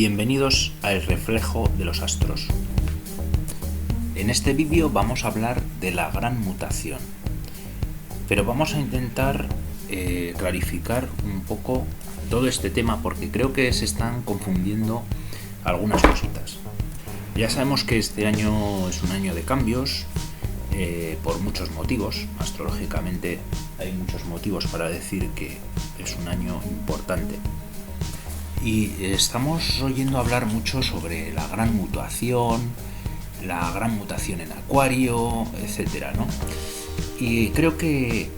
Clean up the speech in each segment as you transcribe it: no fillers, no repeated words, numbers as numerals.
Bienvenidos a El Reflejo de los Astros. En este vídeo vamos a hablar de la gran mutación, pero vamos a intentar clarificar un poco todo este tema porque creo que se están confundiendo algunas cositas. Ya sabemos que este año es un año de cambios por muchos motivos. Astrológicamente hay muchos motivos para decir que es un año importante. Y estamos oyendo hablar mucho sobre la gran mutación en Acuario, etcétera, ¿no? Y creo que,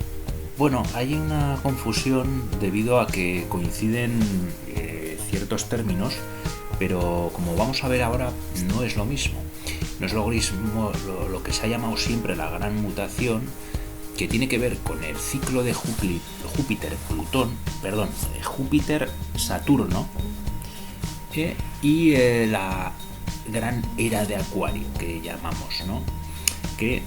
hay una confusión debido a que coinciden ciertos términos, pero como vamos a ver ahora, no es lo mismo. No es lo mismo lo que se ha llamado siempre la gran mutación, que tiene que ver con el ciclo de Júpiter-Saturno y la gran era de Acuario que llamamos, ¿no? Que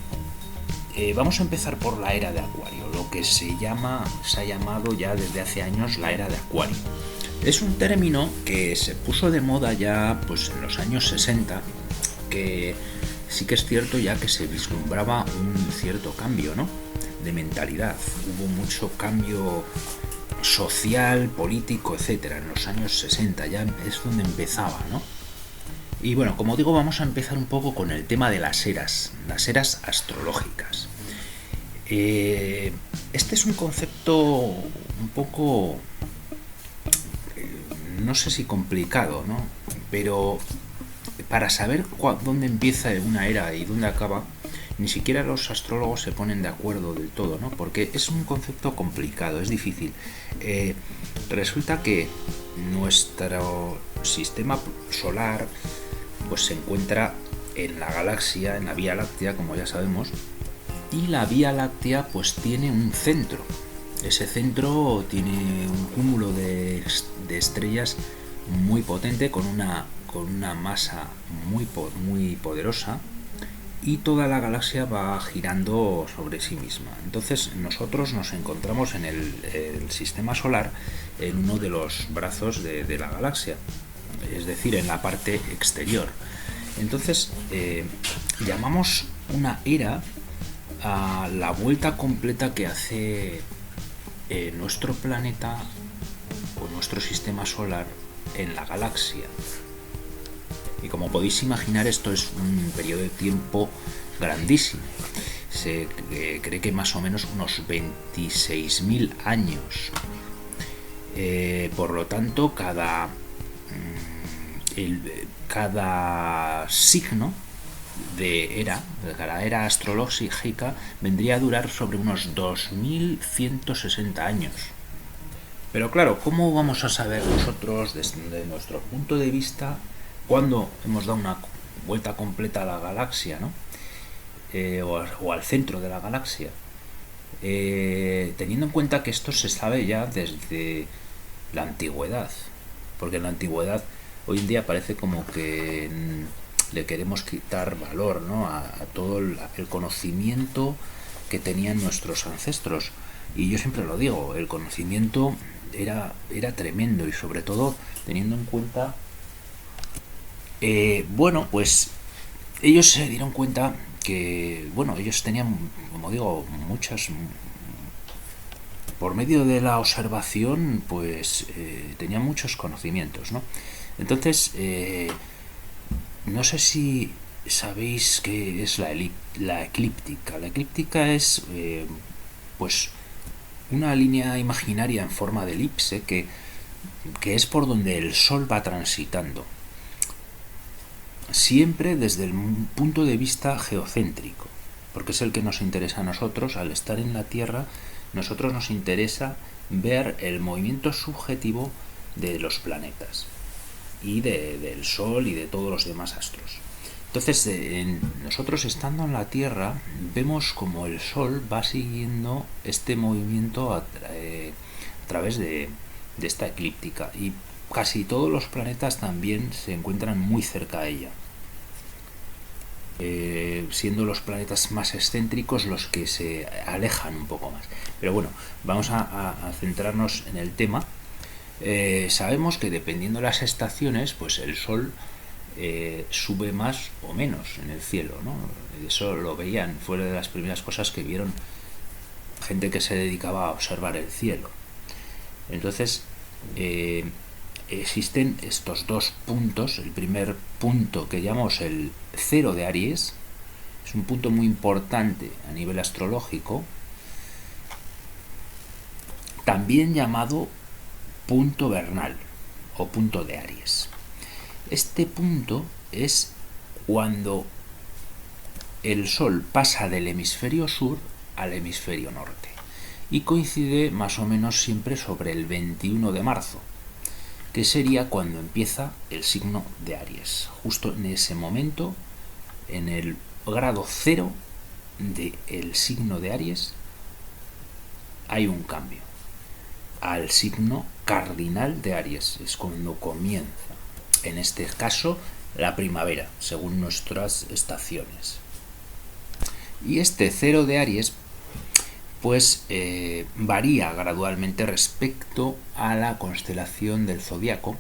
vamos a empezar por la era de Acuario, lo que se ha llamado ya desde hace años la era de Acuario. Es un término que se puso de moda ya pues en los años 60, que sí que es cierto ya que se vislumbraba un cierto cambio, ¿no?, de mentalidad. Hubo mucho cambio social, político, etcétera, en los años 60, ya es donde empezaba, ¿no? Y bueno, como digo, vamos a empezar un poco con el tema de las eras astrológicas. Este es un concepto un poco, no sé si complicado, ¿no? Pero para saber dónde empieza una era y dónde acaba, ni siquiera los astrólogos se ponen de acuerdo del todo, ¿no? Porque es un concepto complicado, es difícil. Resulta que nuestro sistema solar pues se encuentra en la galaxia, en la Vía Láctea, como ya sabemos, y la Vía Láctea pues tiene un centro. Ese centro tiene un cúmulo de estrellas muy potente, con una masa muy poderosa, y toda la galaxia va girando sobre sí misma. Entonces nosotros nos encontramos en el sistema solar, en uno de los brazos de la galaxia, es decir, en la parte exterior. Entonces llamamos una era a la vuelta completa que hace nuestro planeta o nuestro sistema solar en la galaxia. Y como podéis imaginar, esto es un periodo de tiempo grandísimo. Se cree que más o menos unos 26.000 años. Por lo tanto, cada signo de cada era astrológica vendría a durar sobre unos 2.160 años. Pero claro, ¿cómo vamos a saber nosotros, desde nuestro punto de vista, cuando hemos dado una vuelta completa a la galaxia, ¿no? O al centro de la galaxia? Teniendo en cuenta que esto se sabe ya desde la antigüedad, porque en la antigüedad hoy en día parece como que le queremos quitar valor, ¿no?, a todo el conocimiento que tenían nuestros ancestros. Y yo siempre lo digo, el conocimiento era tremendo, y sobre todo teniendo en cuenta pues ellos se dieron cuenta que, ellos tenían, como digo, por medio de la observación, pues tenían muchos conocimientos, ¿no? Entonces, no sé si sabéis qué es la eclíptica. La eclíptica es, pues, una línea imaginaria en forma de elipse que es por donde el Sol va transitando, siempre desde el punto de vista geocéntrico, porque es el que nos interesa a nosotros. Al estar en la Tierra, nosotros nos interesa ver el movimiento subjetivo de los planetas y del Sol y de todos los demás astros. Entonces, nosotros estando en la Tierra, vemos como el Sol va siguiendo este movimiento a través de esta eclíptica, y casi todos los planetas también se encuentran muy cerca a ella, siendo los planetas más excéntricos los que se alejan un poco más. Pero bueno, vamos a centrarnos en el tema. Sabemos que dependiendo de las estaciones, pues el Sol sube más o menos en el cielo, ¿no? Eso lo veían, fue de las primeras cosas que vieron gente que se dedicaba a observar el cielo. Entonces, existen estos dos puntos. El primer punto, que llamamos el cero de Aries, es un punto muy importante a nivel astrológico, también llamado punto vernal o punto de Aries. Este punto es cuando el Sol pasa del hemisferio sur al hemisferio norte y coincide más o menos siempre sobre el 21 de marzo, que sería cuando empieza el signo de Aries. Justo en ese momento, en el grado cero del signo de Aries, hay un cambio al signo cardinal de Aries. Es cuando comienza, en este caso, la primavera, según nuestras estaciones. Y este cero de Aries pues varía gradualmente respecto a la constelación del zodiaco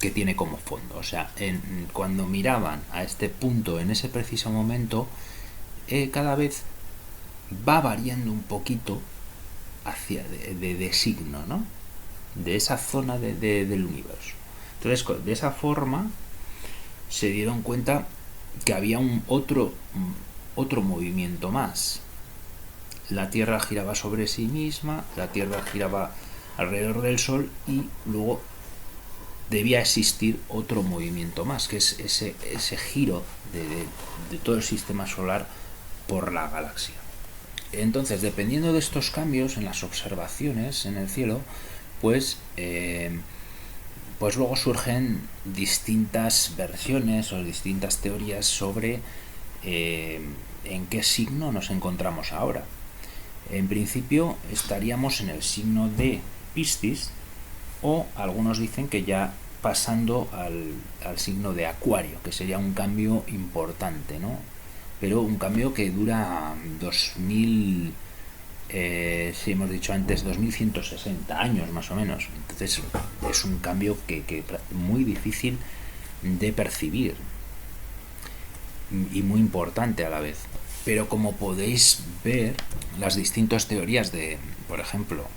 que tiene como fondo. O sea, cuando miraban a este punto en ese preciso momento, cada vez va variando un poquito hacia de signo, ¿no? De esa zona del universo. Entonces, de esa forma se dieron cuenta que había otro movimiento más. La Tierra giraba sobre sí misma, la Tierra giraba alrededor del Sol y luego debía existir otro movimiento más, que es ese giro de todo el sistema solar por la galaxia. Entonces, dependiendo de estos cambios en las observaciones en el cielo, pues luego surgen distintas versiones o distintas teorías sobre en qué signo nos encontramos ahora. En principio estaríamos en el signo de Piscis, o algunos dicen que ya pasando al signo de Acuario, que sería un cambio importante, ¿no? Pero un cambio que dura 2000, si hemos dicho antes, 2160 años más o menos. Entonces es un cambio que muy difícil de percibir y muy importante a la vez. Pero como podéis ver, las distintas teorías por ejemplo,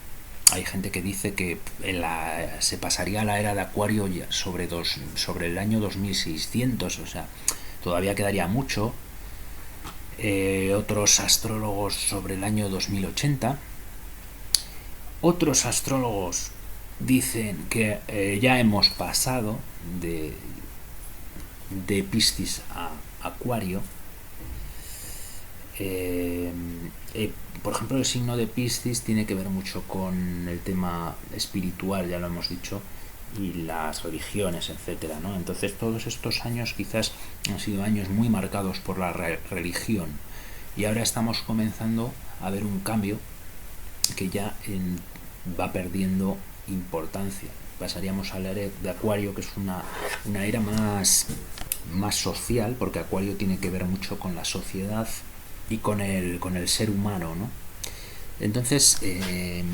hay gente que dice que se pasaría a la era de Acuario ya sobre el año 2600, o sea, todavía quedaría mucho. Otros astrólogos sobre el año 2080. Otros astrólogos dicen que ya hemos pasado de Piscis a Acuario. Por ejemplo, el signo de Piscis tiene que ver mucho con el tema espiritual, ya lo hemos dicho, y las religiones, etcétera, ¿no? Entonces todos estos años quizás han sido años muy marcados por la religión, y ahora estamos comenzando a ver un cambio que ya va perdiendo importancia. Pasaríamos a la era de Acuario, que es una era más social, porque Acuario tiene que ver mucho con la sociedad y con el ser humano, ¿no? Entonces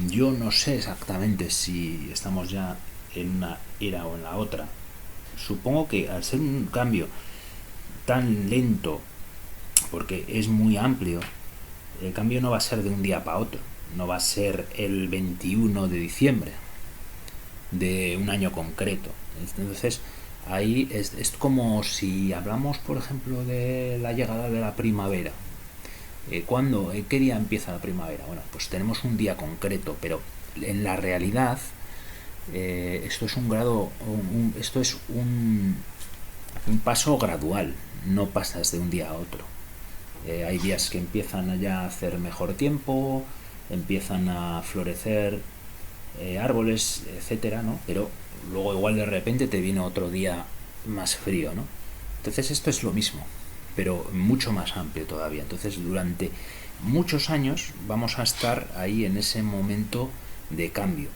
yo no sé exactamente si estamos ya en una era o en la otra. Supongo que al ser un cambio tan lento, porque es muy amplio, el cambio no va a ser de un día para otro, no va a ser el 21 de diciembre de un año concreto. Entonces ahí es como si hablamos, por ejemplo, de la llegada de la primavera. ¿Qué día empieza la primavera? Bueno, pues tenemos un día concreto, pero en la realidad esto es un paso gradual, no pasas de un día a otro. Hay días que empiezan ya a hacer mejor tiempo, empiezan a florecer árboles, etcétera, ¿no? Pero luego igual de repente te viene otro día más frío, ¿no? Entonces esto es lo mismo, pero mucho más amplio todavía. Entonces durante muchos años vamos a estar ahí en ese momento de cambio,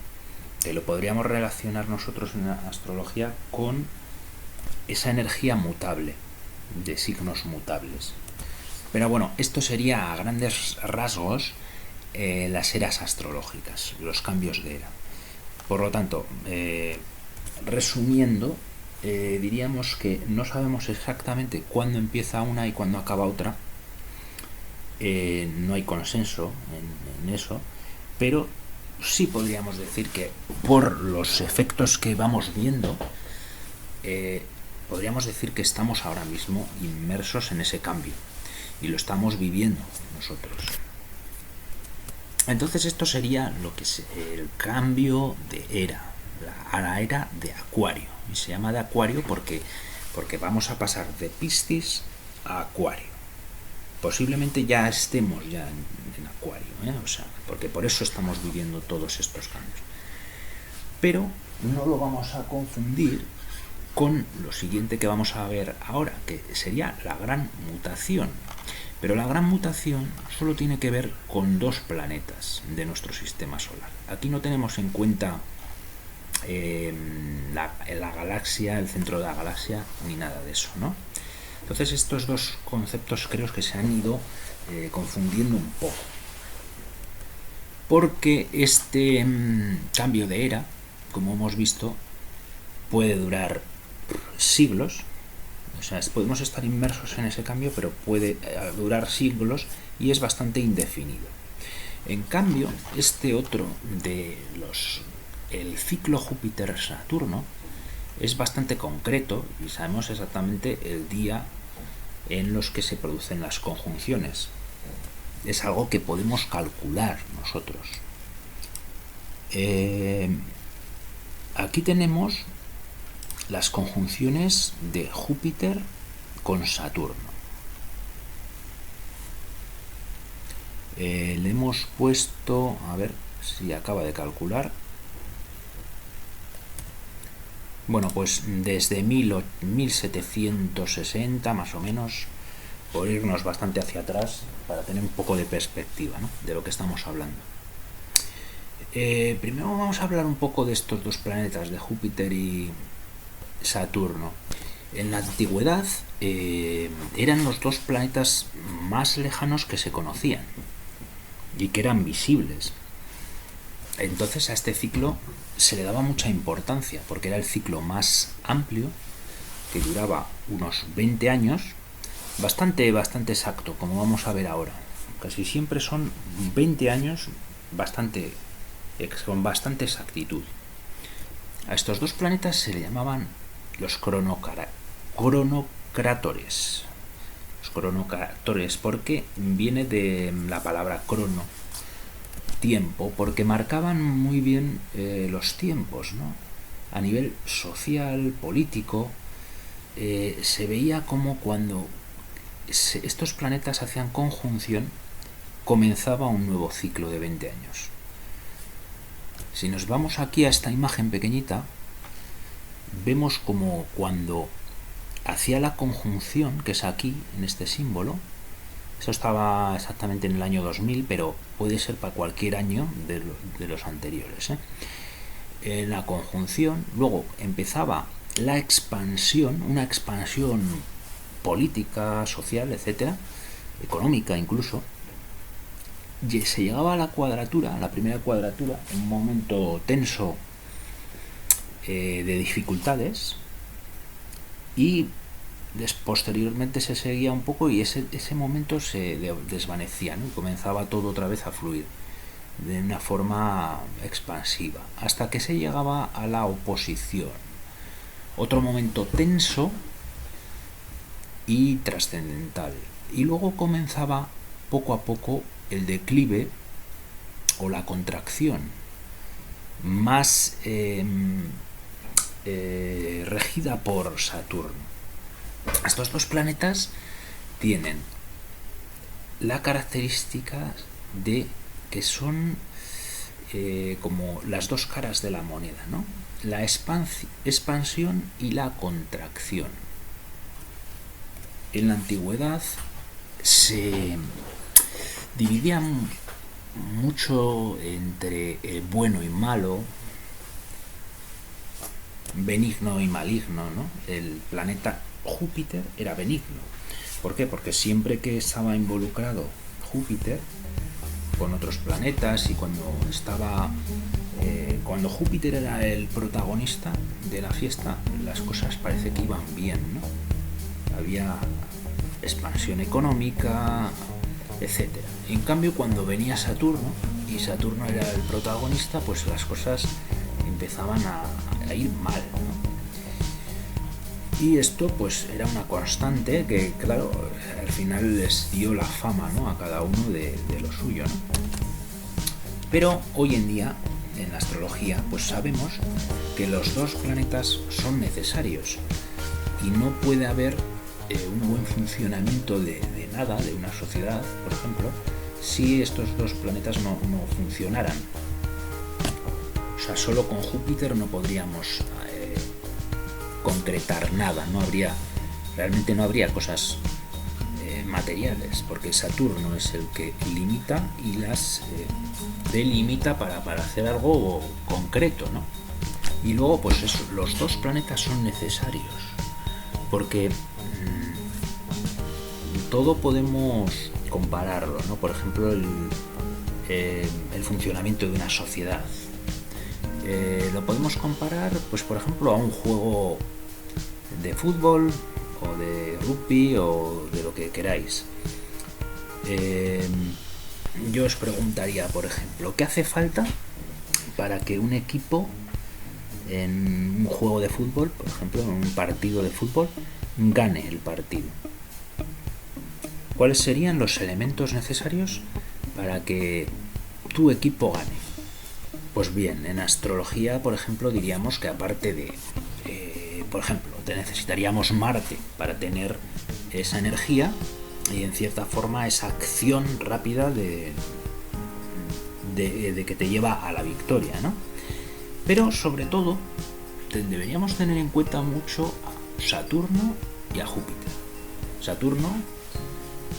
que lo podríamos relacionar nosotros en la astrología con esa energía mutable, de signos mutables. Pero bueno, esto sería a grandes rasgos las eras astrológicas, los cambios de era. Por lo tanto, resumiendo, diríamos que no sabemos exactamente cuándo empieza una y cuándo acaba otra. No hay consenso en eso, pero sí podríamos decir que por los efectos que vamos viendo, podríamos decir que estamos ahora mismo inmersos en ese cambio y lo estamos viviendo nosotros. Entonces esto sería lo que es el cambio de era, a la era de Acuario. Y se llama de Acuario porque vamos a pasar de Piscis a Acuario. Posiblemente ya estemos ya en Acuario, o sea, porque por eso estamos viviendo todos estos cambios. Pero no lo vamos a confundir con lo siguiente que vamos a ver ahora, que sería la gran mutación. Pero la gran mutación solo tiene que ver con 2 planetas de nuestro sistema solar. Aquí no tenemos en cuenta la galaxia, el centro de la galaxia, ni nada de eso, ¿no? Entonces estos 2 conceptos creo que se han ido confundiendo un poco. Porque este cambio de era, como hemos visto, puede durar siglos. O sea, podemos estar inmersos en ese cambio, pero puede durar siglos y es bastante indefinido. En cambio, este otro el ciclo Júpiter-Saturno es bastante concreto y sabemos exactamente el día en los que se producen las conjunciones. Es algo que podemos calcular nosotros. Aquí tenemos las conjunciones de Júpiter con Saturno. Le hemos puesto, a ver si acaba de calcular. Bueno, pues desde 1760 más o menos, por irnos bastante hacia atrás para tener un poco de perspectiva, ¿no?, de lo que estamos hablando. Primero vamos a hablar un poco de estos 2 planetas, de Júpiter y Saturno. En la antigüedad eran los 2 planetas más lejanos que se conocían y que eran visibles. Entonces a este ciclo se le daba mucha importancia porque era el ciclo más amplio, que duraba unos 20 años, bastante exacto, como vamos a ver ahora. Casi siempre son 20 años con bastante exactitud. A estos 2 planetas se le llamaban los cronocratores. Los cronocratores, porque viene de la palabra crono, tiempo, porque marcaban muy bien los tiempos, ¿no? A nivel social, político, se veía como cuando estos planetas hacían conjunción, comenzaba un nuevo ciclo de 20 años. Si nos vamos aquí a esta imagen pequeñita, vemos como cuando hacía la conjunción, que es aquí, en este símbolo, eso estaba exactamente en el año 2000, pero puede ser para cualquier año de los anteriores, En la conjunción, luego empezaba la expansión, una expansión política, social, etcétera, económica incluso, y se llegaba a la cuadratura, la primera cuadratura, en un momento tenso de dificultades, y posteriormente se seguía un poco y ese momento se desvanecía, ¿no? Y comenzaba todo otra vez a fluir de una forma expansiva, hasta que se llegaba a la oposición, otro momento tenso y trascendental, y luego comenzaba poco a poco el declive o la contracción, más regida por Saturno. Estos 2 planetas tienen la característica de que son como las 2 caras de la moneda, ¿no? La expansión y la contracción. En la antigüedad se dividían mucho entre bueno y malo, benigno y maligno, ¿no? El planeta Júpiter era benigno. ¿Por qué? Porque siempre que estaba involucrado Júpiter con otros planetas y cuando estaba Cuando Júpiter era el protagonista de la fiesta, las cosas parece que iban bien, ¿no? Había expansión económica, etcétera. En cambio, cuando venía Saturno, y Saturno era el protagonista, pues las cosas empezaban a ir mal, ¿no? Y esto pues era una constante que, claro, al final les dio la fama, ¿no?, a cada uno de lo suyo, ¿no? Pero hoy en día, en la astrología, pues sabemos que los dos planetas son necesarios y no puede haber un buen funcionamiento de nada, de una sociedad, por ejemplo, si estos dos planetas no funcionaran. O sea, solo con Júpiter no podríamos concretar nada, realmente no habría cosas materiales, porque Saturno es el que limita y las delimita para hacer algo concreto, ¿no? Y luego, pues eso, los dos planetas son necesarios, porque todo podemos compararlo, ¿no? Por ejemplo, el funcionamiento de una sociedad. Lo podemos comparar, pues por ejemplo, a un juego de fútbol o de rugby o de lo que queráis. Yo os preguntaría, por ejemplo, ¿qué hace falta para que un equipo en un juego de fútbol, por ejemplo, en un partido de fútbol, gane el partido? ¿Cuáles serían los elementos necesarios para que tu equipo gane? Pues bien, en astrología, por ejemplo, diríamos que aparte de, por ejemplo, necesitaríamos Marte para tener esa energía y en cierta forma esa acción rápida de que te lleva a la victoria, ¿no? Pero sobre todo deberíamos tener en cuenta mucho a Saturno y a Júpiter. Saturno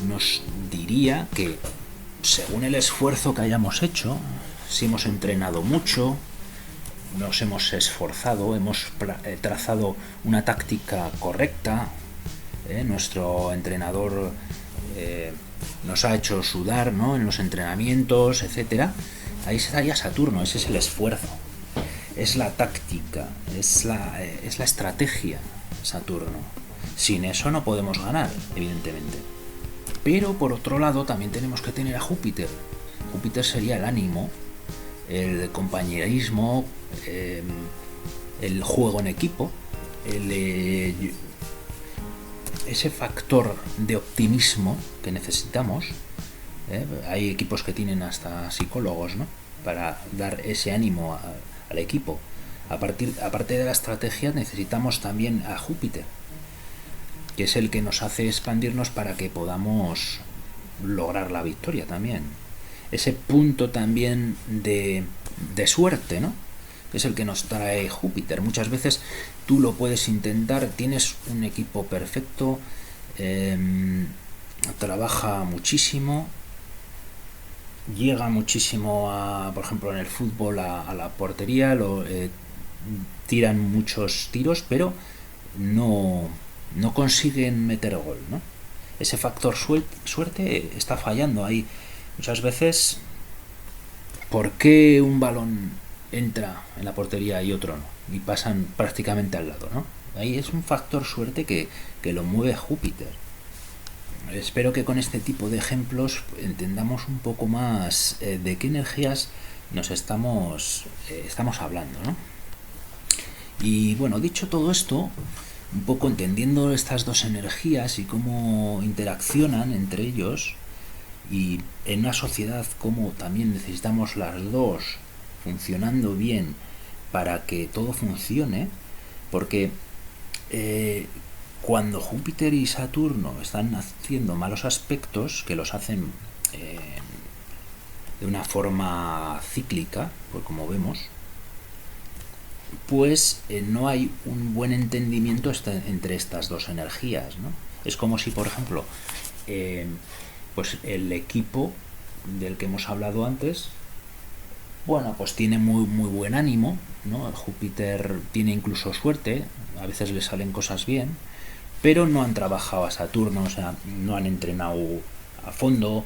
nos diría que según el esfuerzo que hayamos hecho, si hemos entrenado mucho, nos hemos esforzado, hemos trazado una táctica correcta, nuestro entrenador nos ha hecho sudar, ¿no?, en los entrenamientos, etcétera. Ahí estaría Saturno, ese es el esfuerzo, es la táctica, es la estrategia, Saturno. Sin eso no podemos ganar, evidentemente. Pero por otro lado también tenemos que tener a Júpiter. Júpiter sería el ánimo, el compañerismo, el juego en equipo, ese factor de optimismo que necesitamos. Hay equipos que tienen hasta psicólogos, ¿no?, para dar ese ánimo al equipo. Aparte de la estrategia, necesitamos también a Júpiter, que es el que nos hace expandirnos para que podamos lograr la victoria también. Ese punto también de suerte, ¿no?, es el que nos trae Júpiter. Muchas veces tú lo puedes intentar, tienes un equipo perfecto, trabaja muchísimo, llega muchísimo por ejemplo en el fútbol a la portería, tiran muchos tiros, pero no consiguen meter gol, ¿no? Ese factor suerte está fallando ahí. Muchas veces, ¿por qué un balón entra en la portería y otro no? Y pasan prácticamente al lado, ¿no? Ahí es un factor suerte que lo mueve Júpiter. Espero que con este tipo de ejemplos entendamos un poco más de qué energías nos estamos hablando, ¿no? Y bueno, dicho todo esto, un poco entendiendo estas dos energías y cómo interaccionan entre ellos, y en una sociedad como también necesitamos las dos funcionando bien para que todo funcione, porque cuando Júpiter y Saturno están haciendo malos aspectos, que los hacen de una forma cíclica, pues como vemos, pues no hay un buen entendimiento entre estas dos energías, ¿no? Es como si, por ejemplo, pues el equipo del que hemos hablado antes, bueno, pues tiene muy buen ánimo, ¿no? Júpiter tiene incluso suerte, a veces le salen cosas bien, pero no han trabajado a Saturno, o sea, no han entrenado a fondo,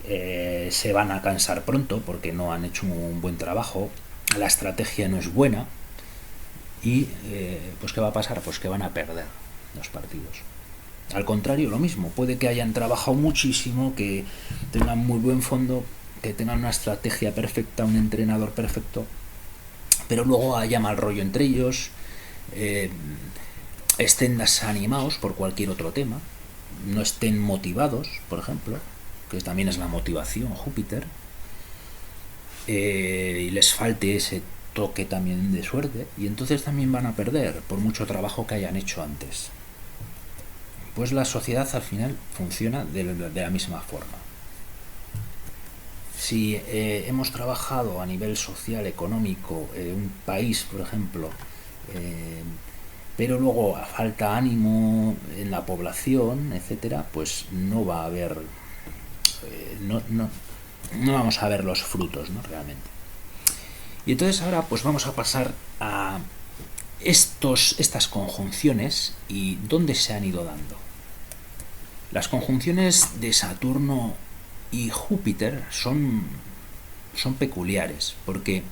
se van a cansar pronto porque no han hecho un buen trabajo. la estrategia no es buena y pues ¿qué va a pasar? Pues que van a perder los partidos. Al contrario, lo mismo, puede que hayan trabajado muchísimo, que tengan muy buen fondo, que tengan una estrategia perfecta, un entrenador perfecto, pero luego haya mal rollo entre ellos, estén desanimados por cualquier otro tema, no estén motivados, por ejemplo, que también es la motivación, Júpiter, y les falte ese toque también de suerte, y entonces también van a perder por mucho trabajo que hayan hecho antes. Pues la sociedad al final funciona de la misma forma. Si hemos trabajado a nivel social, económico, un país, por ejemplo, pero luego falta ánimo en la población, etcétera, pues no va a haber, no vamos a ver los frutos, ¿no? Realmente. Y entonces ahora pues vamos a pasar a estas conjunciones y dónde se han ido dando. Las conjunciones de Saturno y Júpiter son peculiares, porque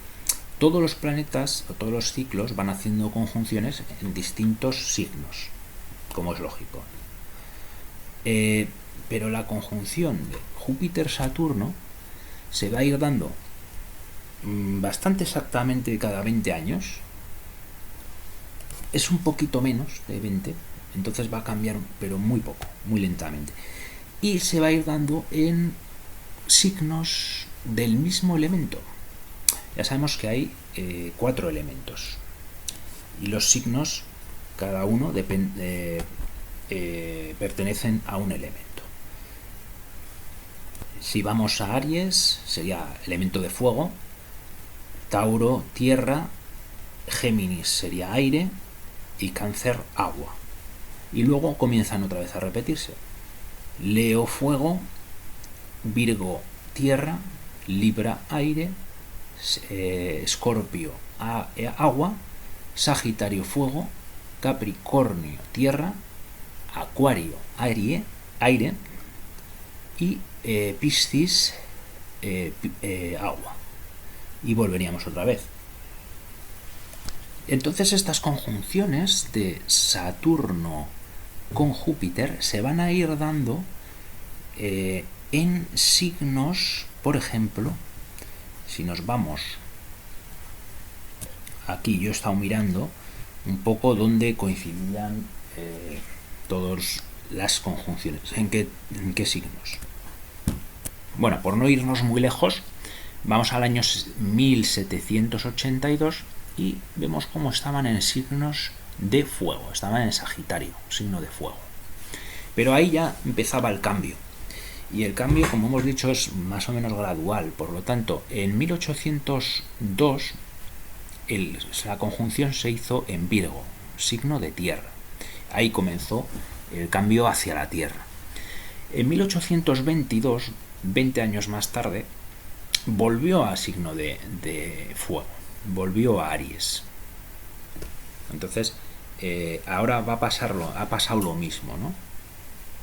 todos los planetas o todos los ciclos van haciendo conjunciones en distintos signos, como es lógico. Pero la conjunción de Júpiter-Saturno se va a ir dando bastante exactamente cada 20 años. Es un poquito menos de 20, entonces va a cambiar, pero muy poco, muy lentamente. Y se va a ir dando en signos del mismo elemento. Ya sabemos que hay 4 elementos. Y los signos, cada uno pertenecen a un elemento. Si vamos a Aries, sería elemento de fuego. Tauro, tierra. Géminis sería aire. Y Cáncer, agua. Y luego comienzan otra vez a repetirse. Leo, fuego. Virgo, tierra. Libra, aire. Escorpio, agua. Sagitario, fuego. Capricornio, tierra. Acuario, aire. Y Piscis, agua. Y volveríamos otra vez. Entonces estas conjunciones de Saturno con Júpiter se van a ir dando en signos, por ejemplo, si nos vamos aquí, yo he estado mirando un poco dónde coincidían todas las conjunciones, en qué signos. Bueno, por no irnos muy lejos, vamos al año 1782 y vemos cómo estaban en signos de fuego, estaban en Sagitario, signo de fuego. Pero ahí ya empezaba el cambio. Y el cambio, como hemos dicho, es más o menos gradual. Por lo tanto, en 1802 la conjunción se hizo en Virgo, signo de tierra. Ahí comenzó el cambio hacia la tierra. En 1822, 20 años más tarde, volvió a signo de fuego, volvió a Aries. Entonces, ahora ha pasado lo mismo, ¿no?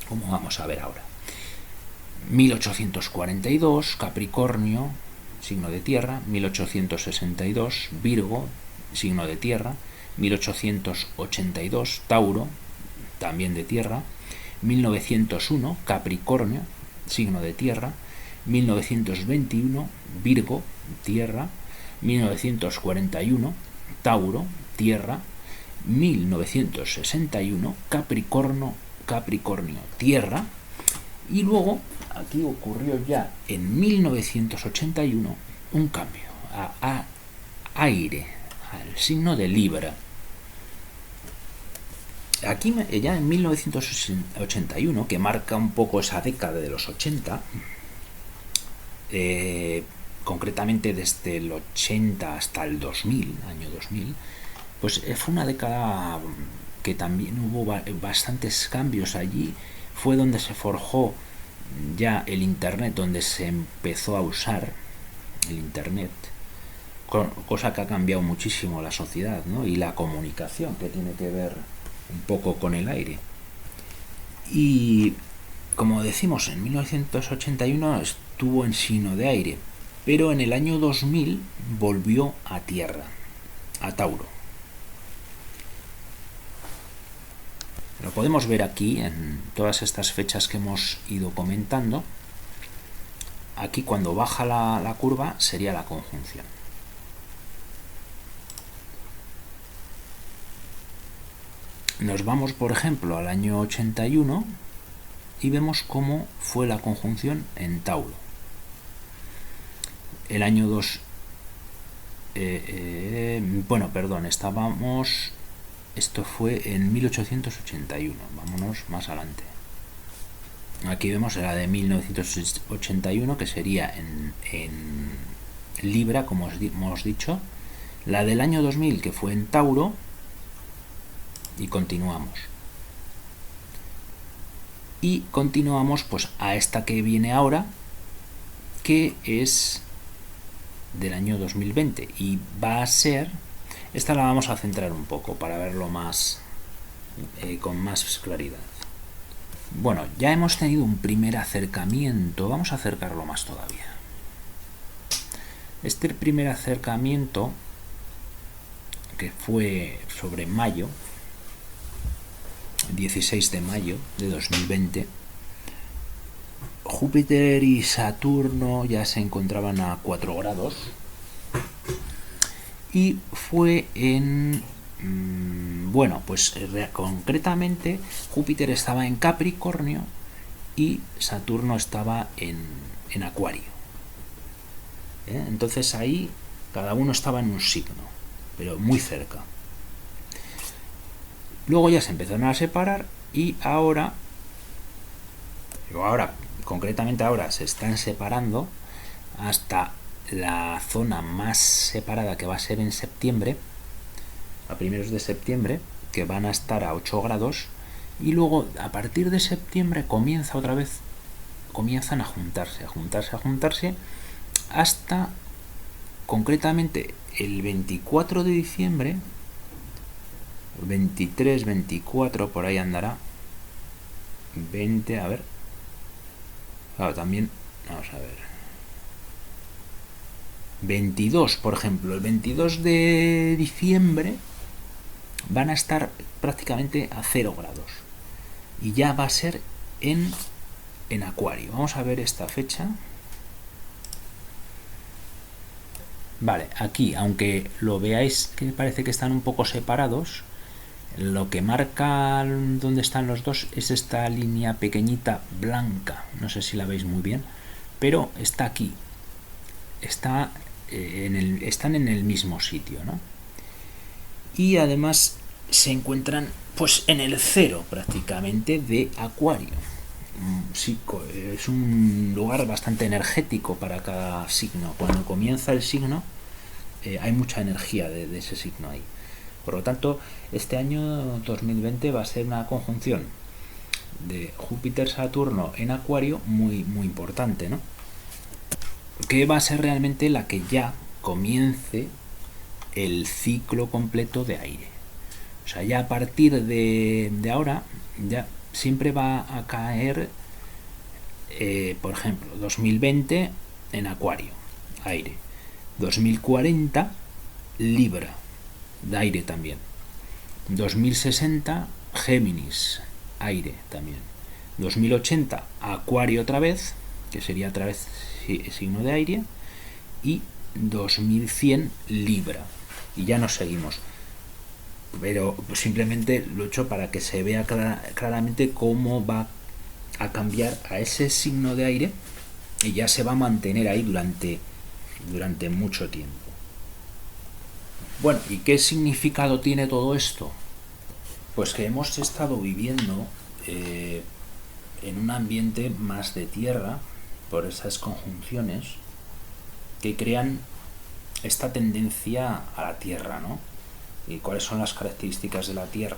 Como vamos a ver ahora. 1842, Capricornio, signo de tierra. 1862, Virgo, signo de tierra. 1882, Tauro, también de tierra. 1901, Capricornio, signo de tierra. 1921, Virgo, tierra. 1941, Tauro, tierra. 1961, Capricornio, tierra. Y luego aquí ocurrió ya en 1981 un cambio a aire, al signo de Libra. Aquí ya en 1981, que marca un poco esa década de los 80, concretamente desde el 80 hasta el 2000, año 2000, pues fue una década que también hubo bastantes cambios allí. Fue donde se forjó ya el Internet, donde se empezó a usar el Internet, cosa que ha cambiado muchísimo la sociedad, ¿no? Y la comunicación, que tiene que ver un poco con el aire. Y como decimos, en 1981 estuvo en signo de aire, pero en el año 2000 volvió a Tierra, a Tauro. Lo podemos ver aquí en todas estas fechas que hemos ido comentando. Aquí cuando baja la curva sería la conjunción. Nos vamos, por ejemplo, al año 81 y vemos cómo fue la conjunción en Tauro. El año 2... Esto fue en 1881. Vámonos más adelante. Aquí vemos la de 1981, que sería en Libra, como hemos dicho. La del año 2000, que fue en Tauro. Y continuamos. Y continuamos pues a esta que viene ahora, que es del año 2020. Y va a ser... Esta la vamos a centrar un poco para verlo más con más claridad. Bueno, ya hemos tenido un primer acercamiento. Vamos a acercarlo más todavía. Este primer acercamiento, que fue sobre mayo, 16 de mayo de 2020, Júpiter y Saturno ya se encontraban a 4 grados y fue en... concretamente Júpiter estaba en Capricornio y Saturno estaba en Acuario. Entonces ahí cada uno estaba en un signo, pero muy cerca. Luego ya se empezaron a separar y concretamente ahora se están separando hasta la zona más separada, que va a ser en septiembre, a primeros de septiembre, que van a estar a 8 grados, y luego a partir de septiembre comienzan a juntarse hasta concretamente el 24 de diciembre, 23, 24, por ahí andará, 20, a ver, claro, también, vamos a ver, 22, por ejemplo, el 22 de diciembre van a estar prácticamente a 0 grados y ya va a ser en Acuario. Vamos a ver esta fecha. Vale, aquí, aunque lo veáis que parece que están un poco separados, lo que marca dónde están los dos es esta línea pequeñita blanca. No sé si la veis muy bien, pero está aquí. Están en el mismo sitio, ¿no? Y además se encuentran pues en el cero prácticamente de Acuario. Sí, es un lugar bastante energético para cada signo. Cuando comienza el signo hay mucha energía de ese signo ahí. Por lo tanto, este año 2020 va a ser una conjunción de Júpiter-Saturno en Acuario muy, muy importante, ¿no? Que va a ser realmente la que ya comience el ciclo completo de aire. O sea, ya a partir de ahora, ya siempre va a caer, por ejemplo, 2020 en Acuario, aire. 2040, Libra, de aire también. 2060, Géminis, aire también. 2080, Acuario otra vez, que sería otra vez signo de aire. Y 2100, Libra. Y ya nos seguimos. Pero simplemente lo he hecho para que se vea claramente cómo va a cambiar a ese signo de aire y ya se va a mantener ahí durante mucho tiempo. Bueno, ¿y qué significado tiene todo esto? Pues que hemos estado viviendo en un ambiente más de tierra por esas conjunciones que crean esta tendencia a la tierra, ¿no? ¿Y cuáles son las características de la Tierra?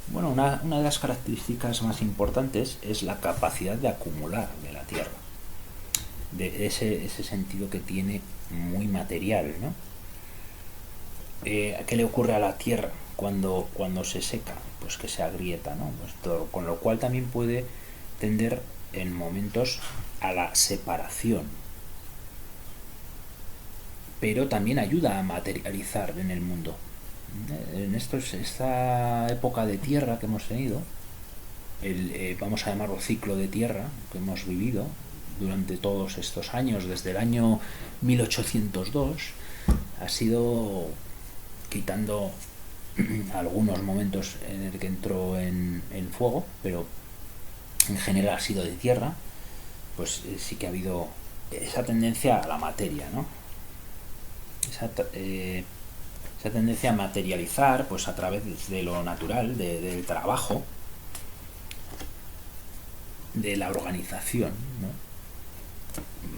Bueno, una de las características más importantes es la capacidad de acumular de la Tierra, de ese sentido que tiene muy material, ¿no? ¿Qué le ocurre a la Tierra cuando se seca? Pues que se agrieta, ¿no? Con lo cual también puede tender en momentos a la separación. pero también ayuda a materializar en el mundo. En esta época de tierra que hemos tenido, vamos a llamarlo ciclo de tierra que hemos vivido durante todos estos años, desde el año 1802, ha sido, quitando algunos momentos en el que entró en fuego, pero en general ha sido de tierra, pues sí que ha habido esa tendencia a la materia, ¿no? Esa tendencia a materializar, pues a través de lo natural, del trabajo, de la organización, ¿no?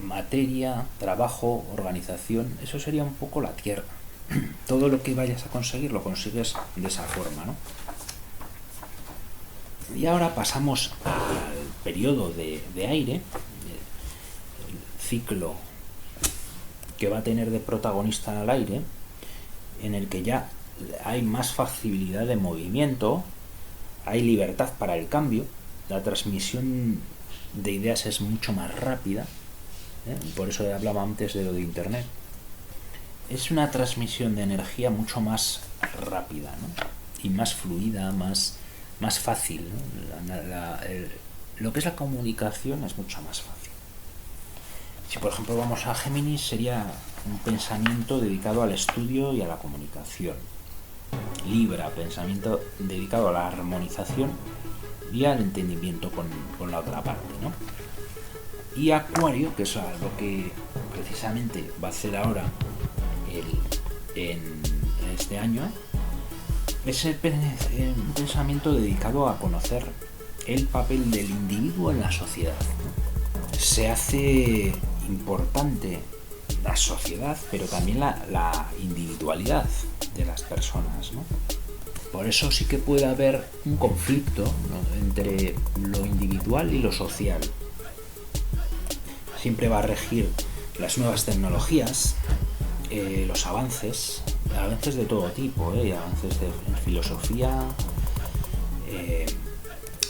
Materia, trabajo, organización, eso sería un poco la tierra. Todo lo que vayas a conseguir lo consigues de esa forma, ¿no? Y ahora pasamos al periodo de aire, el ciclo que va a tener de protagonista al aire, en el que ya hay más facilidad de movimiento, hay libertad para el cambio, la transmisión de ideas es mucho más rápida, por eso hablaba antes de lo de Internet. Es una transmisión de energía mucho más rápida, ¿no? Y más fluida, más fácil, ¿no? Lo que es la comunicación es mucho más fácil. Si por ejemplo vamos a Géminis, sería un pensamiento dedicado al estudio y a la comunicación. Libra, pensamiento dedicado a la armonización y al entendimiento con la otra parte, ¿no? Y Acuario, que es lo que precisamente va a hacer ahora en este año, es un pensamiento dedicado a conocer el papel del individuo en la sociedad, ¿no? Se hace importante la sociedad, pero también la individualidad de las personas, ¿no? Por eso sí que puede haber un conflicto, ¿no?, entre lo individual y lo social. Siempre va a regir las nuevas tecnologías, los avances de todo tipo, avances en filosofía,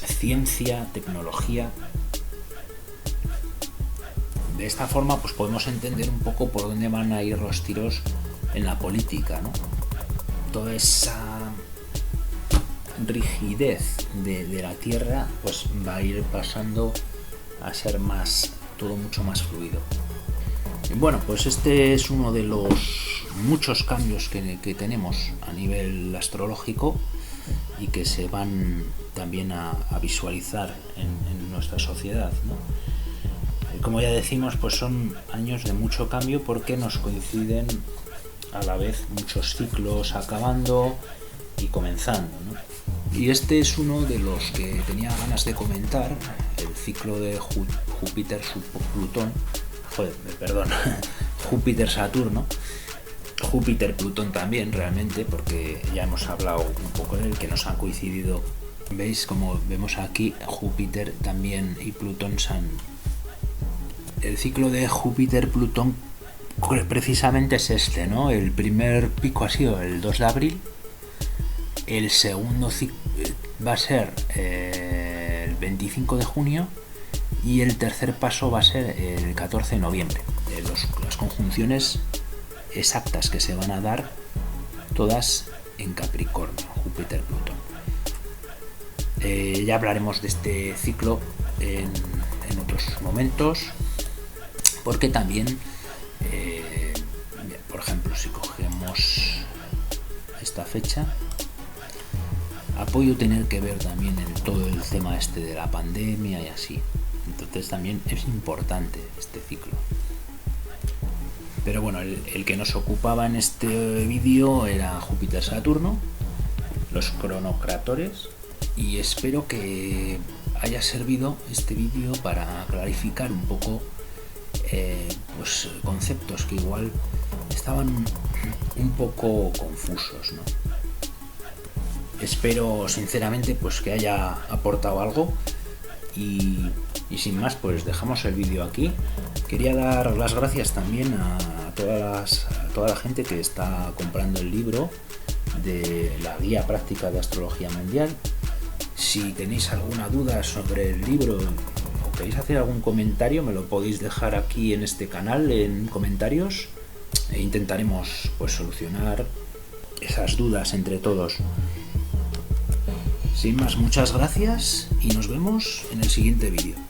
ciencia, tecnología. De esta forma pues podemos entender un poco por dónde van a ir los tiros en la política, ¿no? Toda esa rigidez de la Tierra pues va a ir pasando a ser todo mucho más fluido. Y bueno, pues este es uno de los muchos cambios que tenemos a nivel astrológico y que se van también a visualizar en nuestra sociedad, ¿no? Como ya decimos, pues son años de mucho cambio porque nos coinciden a la vez muchos ciclos acabando y comenzando, ¿no? Y este es uno de los que tenía ganas de comentar, el ciclo de Júpiter-Plutón, Júpiter-Saturno, Júpiter-Plutón también realmente, porque ya hemos hablado un poco de él, que nos han coincidido. ¿Veis? Como vemos aquí, Júpiter también y Plutón el ciclo de Júpiter-Plutón precisamente es este, ¿no? El primer pico ha sido el 2 de abril, el segundo va a ser el 25 de junio y el tercer paso va a ser el 14 de noviembre. Las conjunciones exactas que se van a dar todas en Capricornio, Júpiter-Plutón. Ya hablaremos de este ciclo en otros momentos, porque también, por ejemplo, si cogemos esta fecha, ha podido tener que ver también en todo el tema de la pandemia y así. Entonces también es importante este ciclo. Pero bueno, el que nos ocupaba en este vídeo era Júpiter-Saturno, los cronocratores, y espero que haya servido este vídeo para clarificar un poco pues conceptos que igual estaban un poco confusos, ¿no? Espero sinceramente pues que haya aportado algo y sin más pues dejamos el vídeo aquí. Quería dar las gracias también a toda la gente que está comprando el libro de la guía práctica de astrología mundial. Si tenéis alguna duda sobre el libro o queréis hacer algún comentario, me lo podéis dejar aquí en este canal en comentarios e intentaremos pues solucionar esas dudas entre todos. Sin más, muchas gracias y nos vemos en el siguiente vídeo.